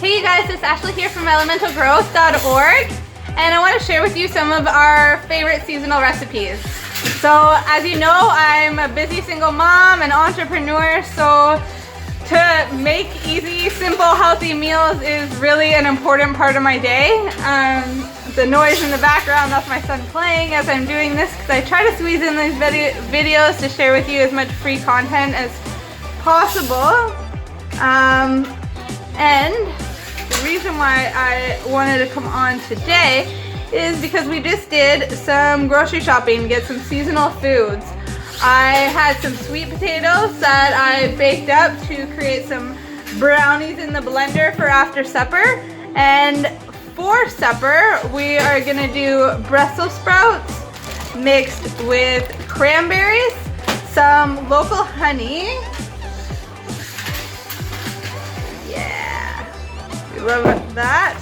Hey you guys, it's Ashley here from elementalgrowth.org, and I want to share with you some of our favorite seasonal recipes. So as you know, I'm a busy single mom and entrepreneur, so to make easy, simple, healthy meals is really an important part of my day. The noise in the background, that's my son playing as I'm doing this, because I try to squeeze in these videos to share with you as much free content as possible. And the reason why I wanted to come on today is because we just did some grocery shopping to get some seasonal foods. I had some sweet potatoes that I baked up to create some brownies in the blender for after supper. And for supper, we are gonna do Brussels sprouts mixed with cranberries, some local honey. Love that.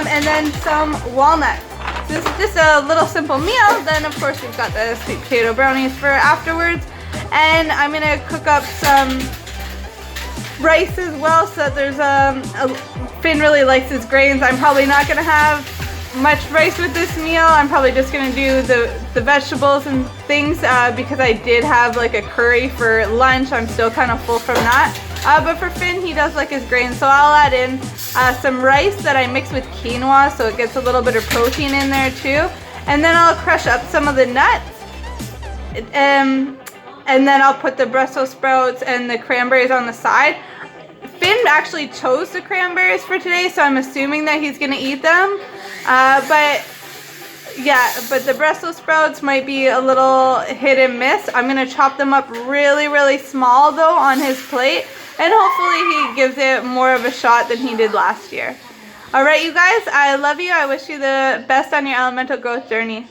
And then some walnuts. So this is just a little simple meal. Then of course we've got the sweet potato brownies for afterwards. And I'm gonna cook up some rice as well, so that there's Finn really likes his grains. I'm probably not gonna have much rice with this meal. I'm probably just gonna do the vegetables and things because I did have like a curry for lunch. I'm still kind of full from that. But for Finn, he does like his grains, so I'll add in some rice that I mix with quinoa, so it gets a little bit of protein in there too. And then I'll crush up some of the nuts, and then I'll put the Brussels sprouts and the cranberries on the side. Finn actually chose the cranberries for today, so I'm assuming that he's gonna eat them. But the Brussels sprouts might be a little hit and miss. I'm gonna chop them up really, really small though on his plate, and hopefully he gives it more of a shot than he did last year. All right, you guys, I love you. I wish you the best on your elemental growth journey.